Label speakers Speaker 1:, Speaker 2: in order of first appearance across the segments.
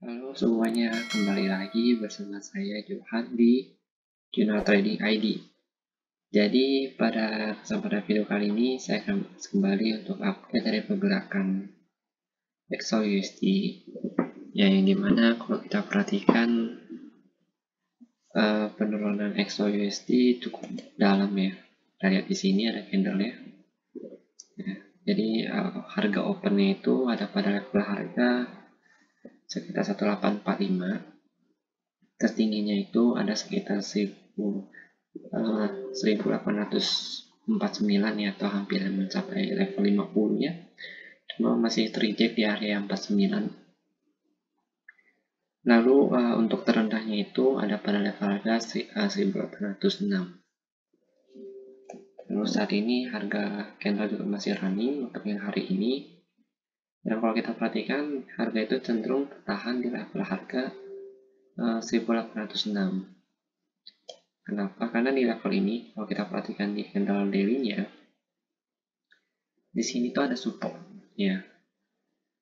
Speaker 1: Halo semuanya, kembali lagi bersama saya Johan di Jurnal Trading ID. Jadi pada kesempatan video kali ini saya akan kembali untuk update dari pergerakan XAUUSD, yang dimana kalau kita perhatikan penurunan XAUUSD cukup dalam ya. Kita lihat di sini ada candle-nya. Jadi harga opennya itu ada pada level harga sekitar 1845. Tertingginya itu ada sekitar 1849 ya, atau hampir mencapai level 50 nya, cuma masih terreject di area 49. Lalu untuk terendahnya itu ada pada level harga 1806. Lalu saat ini harga candle juga masih running untuk yang hari ini, dan kalau kita perhatikan harga itu cenderung bertahan di level harga 1806. Kenapa? Karena di level ini, kalau kita perhatikan di candle daily-nya, di sini tuh ada support, ya.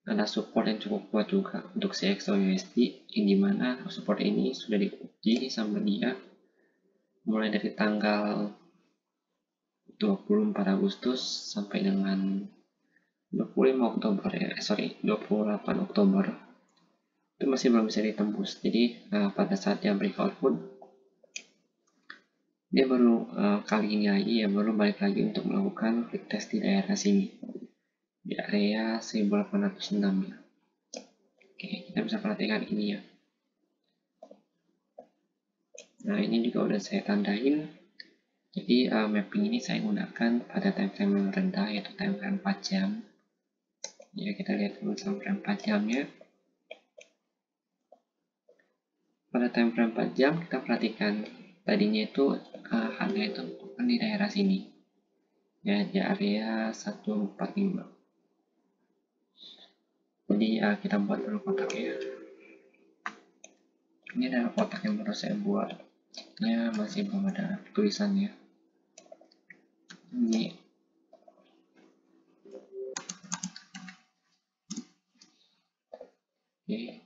Speaker 1: Ada support yang cukup kuat juga untuk si XAUUSD, yang dimana support ini sudah diuji sama dia mulai dari tanggal 24 Agustus sampai dengan 25 Oktober ya, 28 Oktober. Itu masih belum bisa ditembus. Jadi pada saat dia breakout pun dia baru kali ini lagi ya, baru balik lagi untuk melakukan retest di daerah sini, di area 1806 ya. Oke, kita bisa perhatikan ini ya. Nah, ini juga udah saya tandain. Jadi mapping ini saya gunakan pada time frame yang rendah, yaitu time frame 4 jam. Ya, kita lihat dulu time frame 4 jamnya. Pada time frame 4 jam kita perhatikan tadinya itu harga itu bukan di daerah sini. Ya, di area 145. Jadi kita buat dulu kotaknya. Ini adalah kotak yang baru saya buat. Ya, masih belum ada tulisannya. Ini oke.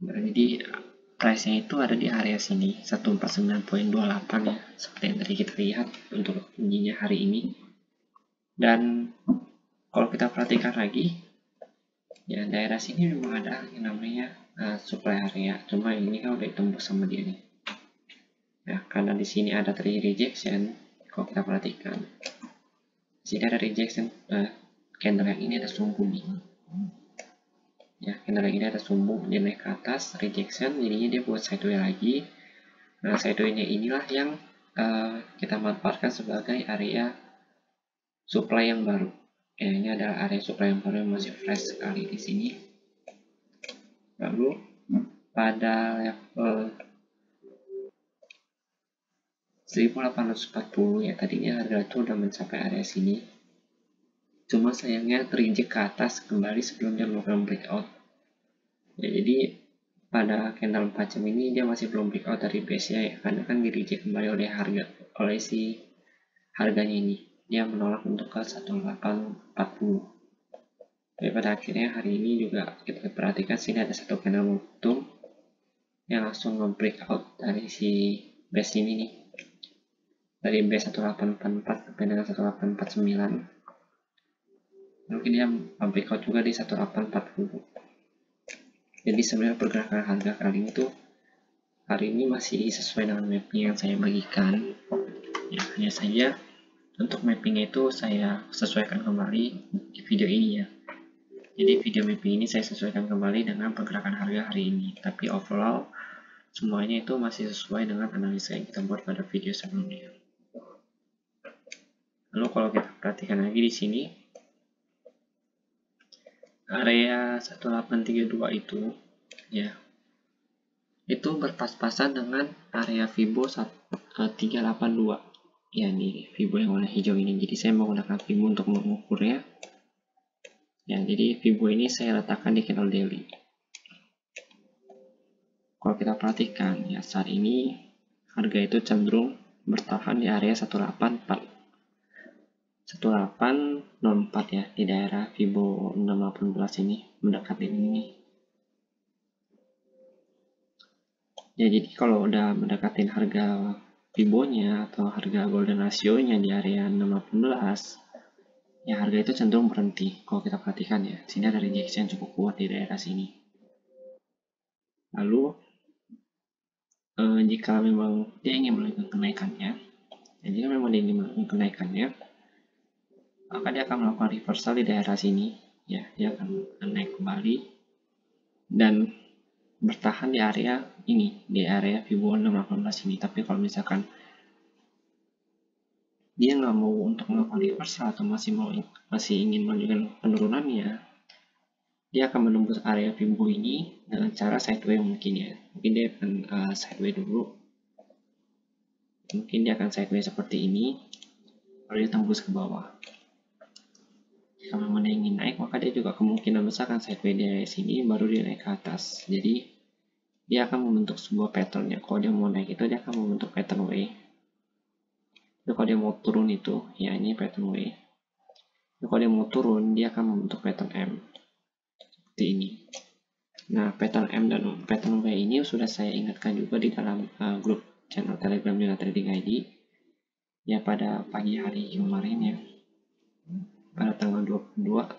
Speaker 1: Nah, jadi price-nya itu ada di area sini 149.28 ya, seperti yang tadi kita lihat untuk tingginya hari ini. Dan kalau kita perhatikan lagi ya, daerah sini memang ada yang namanya supply area, cuma ini kan udah ditembus sama dia nih ya, karena di sini ada tadi rejection. Kalau kita perhatikan di sini ada rejection, candle yang ini ada sumbu nih ya, candle yang ini ada sumbu, dia naik ke atas, rejection, jadinya dia buat sideway lagi. Nah, sideway-nya inilah yang kita manfaatkan sebagai area supply yang baru. Ya, ini adalah area supply yang baru yang masih fresh sekali di sini. Lalu pada level 1840 ya, tadinya harga itu udah mencapai area sini. Cuma sayangnya terinjek ke atas kembali sebelum dia melakukan breakout. Ya, jadi pada candle 4 jam ini dia masih belum breakout dari base-nya ya, karena kan di-reject kembali oleh si harganya ini. Dia menolak untuk ke 1840. Tapi pada akhirnya hari ini juga kita perhatikan sini ada satu candle momentum yang langsung nge-breakout dari si base ini nih, dari base 1844 sampai dengan 1849. Lalu dia breakout juga di 1840. Jadi sebenarnya pergerakan harga kali ini tuh hari ini masih sesuai dengan mapping yang saya bagikan ya, hanya saja untuk mappingnya itu saya sesuaikan kembali di video ini ya. Jadi video mapping ini saya sesuaikan kembali dengan pergerakan harga hari ini, tapi overall semuanya itu masih sesuai dengan analisa yang kita buat pada video sebelumnya. Lalu kalau kita perhatikan lagi di sini, area 1832 itu ya, itu berpas-pasan dengan area Fibo 382 ya, nih Fibo yang warna hijau ini. Jadi saya menggunakan Fibo untuk mengukurnya ya. Jadi Fibo ini saya letakkan di candle daily. Kalau kita perhatikan ya, saat ini harga itu cenderung bertahan di area 184. 1804 ya, di daerah Fibo 618 ini, mendekati ini. Ya, jadi kalau udah mendekatin harga Fibonya atau harga golden ratio-nya di area 618, ya harga itu cenderung berhenti. Kalau kita perhatikan ya, sini ada rejection cukup kuat di daerah sini. Lalu jika memang dia ingin melakukan kenaikannya, jika memang dia ingin melakukan kenaikannya, maka dia akan melakukan reversal di daerah sini. Ya, dia akan naik kembali dan bertahan di area ini, di area Fibo 618 ini. Tapi kalau misalkan dia nggak mau untuk melakukan reversal atau masih ingin melanjutkan penurunannya, dia akan menembus area Fibo ini dengan cara sideway mungkin ya. Mungkin dia akan sideway dulu. Mungkin dia akan sideway seperti ini, lalu dia tembus ke bawah. Jika memang dia ingin naik, maka dia juga kemungkinan besar akan sideway di area sini, baru dia naik ke atas. Jadi dia akan membentuk sebuah pattern ya. Kalau dia mau naik itu, dia akan membentuk pattern W. Jadi kalau dia mau turun itu, ya ini pattern W. Jadi kalau dia mau turun, dia akan membentuk pattern M. Seperti ini. Nah, pattern M dan pattern W ini sudah saya ingatkan juga di dalam grup channel Telegram Juna Trading ID. Ya, pada pagi hari kemarin ya. Pada tanggal 22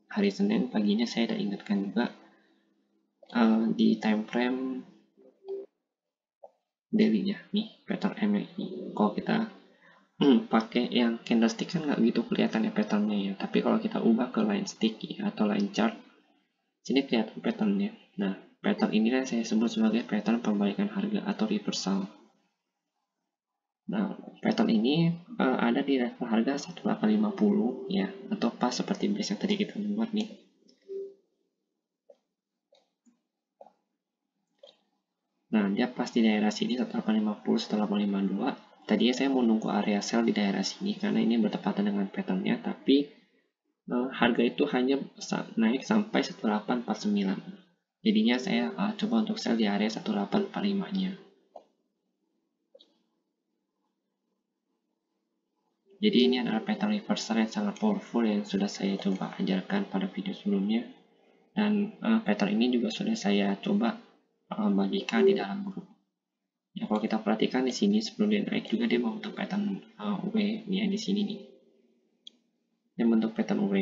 Speaker 1: hari Senin paginya saya sudah ingatkan juga di time frame daily-nya nih pattern M ini. Kalau kita pakai yang candlestick kan nggak gitu kelihatan ya patternnya ya, tapi kalau kita ubah ke line stick ya, atau line chart, sini kelihatan patternnya. Nah, pattern ini kan saya sebut sebagai pattern pembalikan harga atau reversal. Nah, pattern ini ada di level harga 1850 ya, atau pas seperti base yang tadi kita buat nih. Nah, dia pas di daerah sini 1850, 1852. Tadinya saya mau nunggu area sell di daerah sini karena ini bertepatan dengan patternnya, tapi harga itu hanya naik sampai 1849. Jadinya saya coba untuk sell di area 1845-nya. Jadi ini adalah pattern reversal yang sangat powerful yang sudah saya coba ajarkan pada video sebelumnya. Dan pattern ini juga sudah saya coba bagikan di dalam grup. Ya, kalau kita perhatikan di sini sebelum dia naik juga dia membentuk pattern W ya, di sini nih. Dia membentuk pattern W,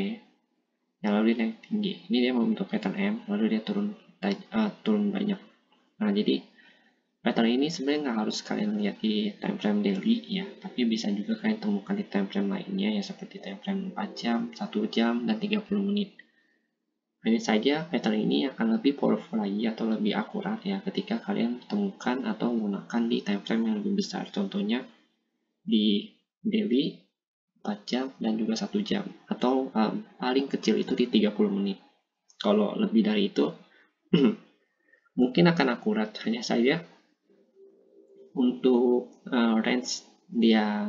Speaker 1: yang lalu dia naik tinggi. Ini dia membentuk pattern M, lalu dia turun banyak. Nah, jadi pattern ini sebenarnya nggak harus kalian lihat di time frame daily ya, tapi bisa juga kalian temukan di time frame lainnya ya, seperti time frame 4 jam, 1 jam, dan 30 menit. Hanya saja pattern ini akan lebih powerful lagi atau lebih akurat ya ketika kalian temukan atau menggunakan di time frame yang lebih besar. Contohnya di daily 4 jam dan juga 1 jam, atau paling kecil itu di 30 menit. Kalau lebih dari itu mungkin akan akurat, hanya saja untuk range dia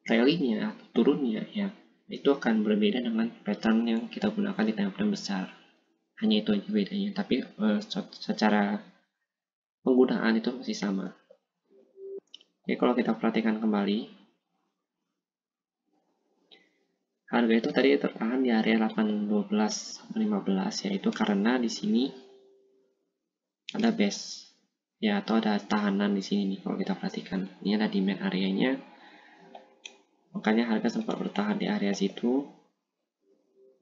Speaker 1: rally-nya atau turunnya ya, itu akan berbeda dengan pattern yang kita gunakan di time frame besar. Hanya itu aja bedanya, tapi secara penggunaan itu masih sama. Oke, kalau kita perhatikan kembali, harga itu tadi tertahan di area 812-15, yaitu karena di sini ada base ya, atau ada tahanan di sini nih. Kalau kita perhatikan, ini ada demand areanya, makanya harga sempat bertahan di area situ.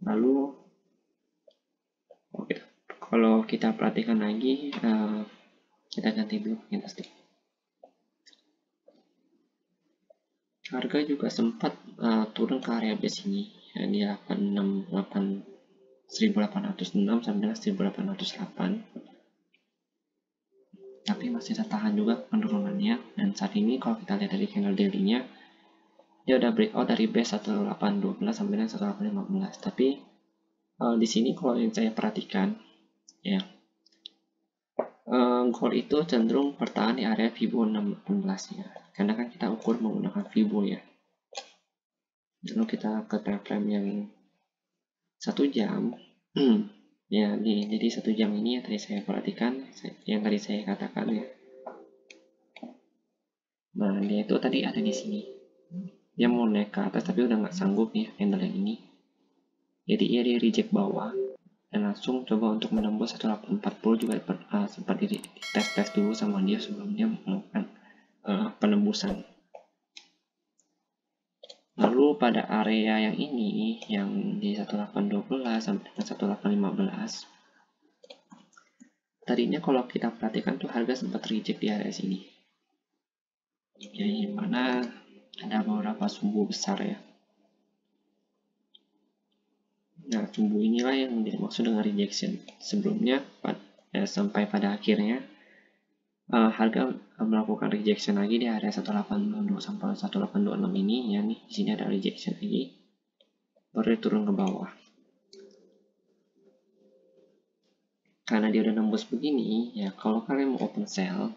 Speaker 1: Lalu kalau kita perhatikan lagi, kita ganti dulu candlestick. Harga juga sempat turun ke area base ini ya, di 1806 sampai 1808, tapi masih tertahan juga penurunannya. Dan saat ini kalau kita lihat dari candle daily-nya, dia udah breakout dari base 1812 sampai dengan 1815. Tapi di sini kalau yang saya perhatikan ya, gold itu cenderung bertahan di area Fibo 618 ya, karena kan kita ukur menggunakan Fibo ya. Lalu kita ke time frame yang 1 jam. Ya, jadi 1 jam ini yang tadi saya perhatikan, yang tadi saya katakan ya. Nah, dia itu tadi ada di sini. dia mau naik ke atas tapi udah nggak sanggup nih candle yang ini, jadi dia reject bawah dan langsung coba untuk menembus 1840 juga sempat di tes dulu sama dia sebelum dia melakukan penembusan. Lalu pada area yang ini, yang di 1812 sampai dengan 1815, tadinya kalau kita perhatikan tuh harga sempat reject di area sini. Yang mana ada beberapa sumbu besar ya. Nah, sumbu inilah yang dimaksud dengan rejection. Sebelumnya, sampai pada akhirnya, harga melakukan rejection lagi di area 1822 sampai 1826 ini, ya nih, di sini ada rejection lagi, baru turun ke bawah. Karena dia udah nembus begini, ya kalau kalian mau open sell,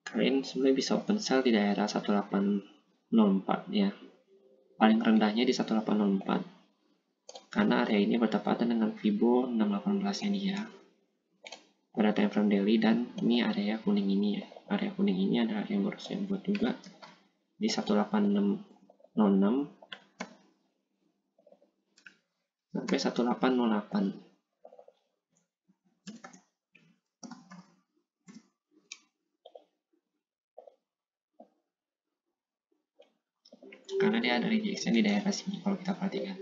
Speaker 1: kalian sebenarnya bisa open sell di daerah 1804 ya. Paling rendahnya di 1804. Karena area ini bertepatan dengan Fibo 618-nya dia pada time frame daily, dan ini area kuning ini ya. Area kuning ini adalah yang baru saya buat juga di 1806 sampai 1808. Karena dia ada rejection di daerah sini kalau kita perhatikan.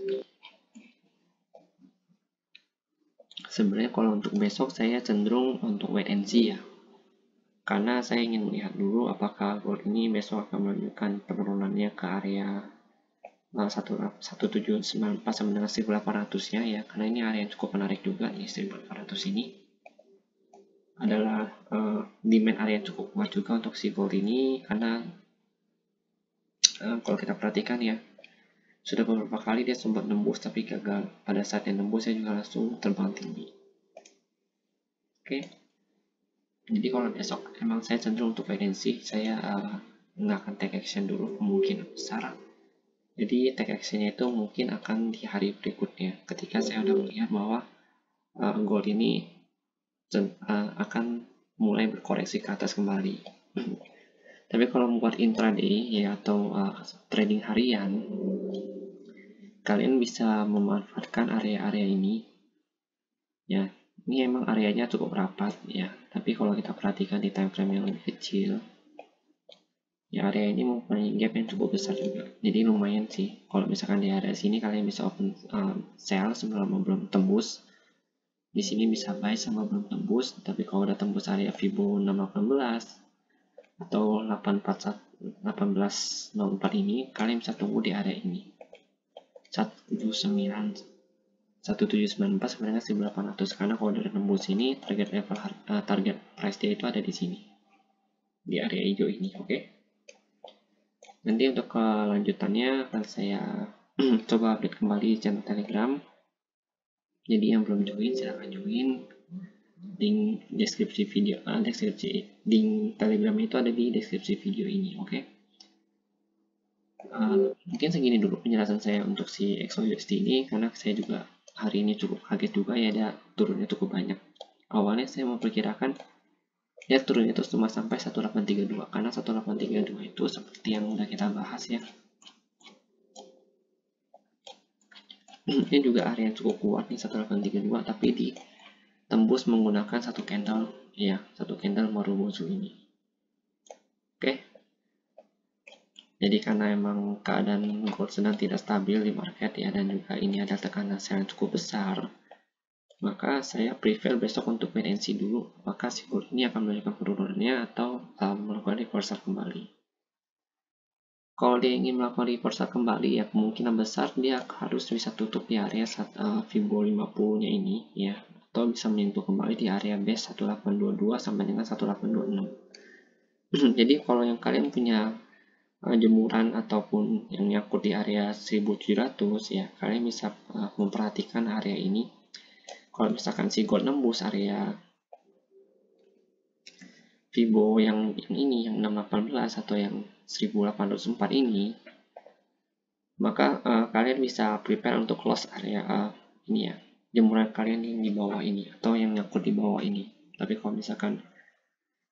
Speaker 1: Sebenarnya kalau untuk besok saya cenderung untuk wait and see ya. Karena saya ingin melihat dulu apakah gold ini besok akan melanjutkan penurunannya ke area 1794 sampai dengan 1800 ya. Karena ini area yang cukup menarik juga nih, 1800 ini adalah demand area yang cukup kuat juga untuk si gold ini, karena kalau kita perhatikan ya, sudah beberapa kali dia sempat nembus tapi gagal. Pada saat yang nembus saya juga langsung terbang tinggi. Oke. Jadi kalau besok emang saya cenderung untuk wait and see, saya nggak akan take action dulu, kemungkinan besar. Jadi take actionnya itu mungkin akan di hari berikutnya, ketika saya udah melihat bahwa gold ini akan mulai berkoreksi ke atas kembali. Tapi kalau membuat intraday ya atau trading harian, kalian bisa memanfaatkan area-area ini ya. Ini emang areanya cukup rapat ya, tapi kalau kita perhatikan di time frame yang lebih kecil ya, area ini mempunyai gap yang cukup besar juga. Jadi lumayan sih kalau misalkan di area sini kalian bisa open sell selama belum tembus. Di sini bisa buy sama belum tembus, tapi kalau udah tembus area Fibo 618 atau 1804 ini, kalian bisa tunggu di area ini 1794 sampai dengan 1800. Karena kalau udah tembus ini, target price dia itu ada di sini, di area hijau ini. Oke. Nanti untuk kelanjutannya akan saya coba update kembali channel Telegram. Jadi yang belum join silahkan join. Link deskripsi video, link Telegram itu ada di deskripsi video ini. Oke. Mungkin segini dulu penjelasan saya untuk si XOUSD ini, karena saya juga hari ini cukup kaget juga ya, ada turunnya cukup banyak. Awalnya saya memperkirakan ya turunnya itu cuma sampai 1832, karena 1832 itu seperti yang udah kita bahas ya, ini juga area yang cukup kuat nih 1832, tapi ditembus menggunakan satu candle ya, satu candle Marubozu ini. Oke. Jadi karena emang keadaan gold sedang tidak stabil di market ya, dan juga ini ada tekanan sell yang cukup besar, maka saya prefer besok untuk wait and see dulu apakah si gold ini akan melanjutkan penurunannya atau melakukan reversal kembali. Kalau dia ingin melakukan reversal kembali ya, kemungkinan besar dia harus bisa tutup di area Fibo 50-nya ini ya, atau bisa menyentuh kembali di area base 1822 sampai dengan 1826. Jadi kalau yang kalian punya jemuran ataupun yang nyangkut di area 1700 ya, kalian bisa memperhatikan area ini. Kalau misalkan si gold nembus area Fibo yang ini, yang 618 atau yang 1804 ini, maka kalian bisa prepare untuk close area ini ya, jemuran kalian yang di bawah ini atau yang nyangkut di bawah ini. Tapi kalau misalkan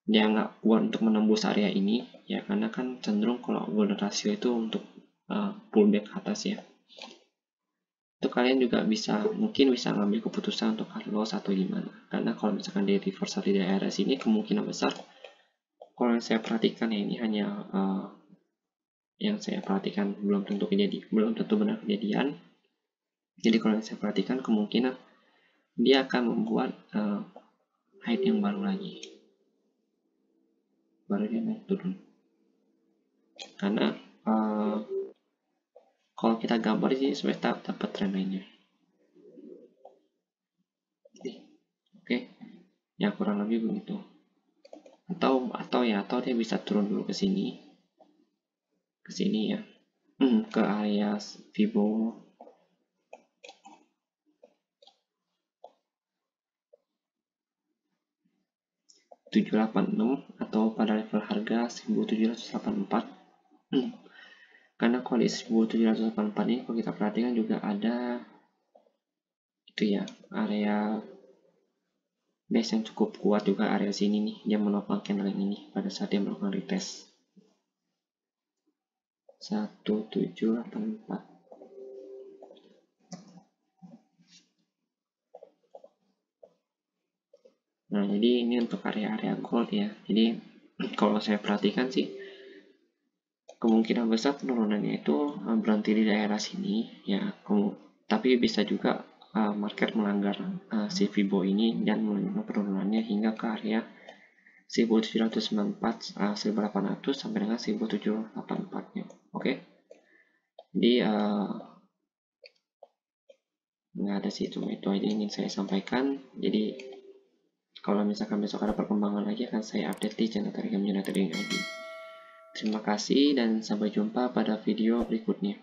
Speaker 1: dia nggak kuat untuk menembus area ini ya, karena kan cenderung kalau golden ratio itu untuk pullback ke atas ya. Itu kalian juga mungkin bisa ngambil keputusan untuk cut loss atau gimana, karena kalau misalkan di reversal di daerah sini kemungkinan besar, kalau yang saya perhatikan ya, ini hanya yang saya perhatikan, belum tentu benar kejadian. Jadi kalau yang saya perhatikan kemungkinan dia akan membuat high yang baru lagi, baru dia naik turun. Karena kalau kita gambar sih supaya dapat trend lainnya. Oke, ya kurang lebih begitu. Atau dia bisa turun dulu ke sini ya, ke area Fibo 786 atau pada level harga 1784. Karena kalau di 1784 ini kalau kita perhatikan juga ada itu ya, area base yang cukup kuat juga, area sini nih, dia menopang candle ini pada saat dia melakukan retest 1784. Nah, jadi ini untuk area-area gold ya. Jadi kalau saya perhatikan sih kemungkinan besar penurunannya itu berhenti di daerah sini ya. Tapi bisa juga market melanggar si Fibo ini dan melanjutkan penurunannya hingga ke area 1794, 1800 sampai dengan 1784 nya. Oke. Jadi nggak ada sih, cuma itu aja ingin saya sampaikan. Jadi kalau misalkan besok ada perkembangan lagi akan saya update di channel Telegram Trading ID. Terima kasih dan sampai jumpa pada video berikutnya.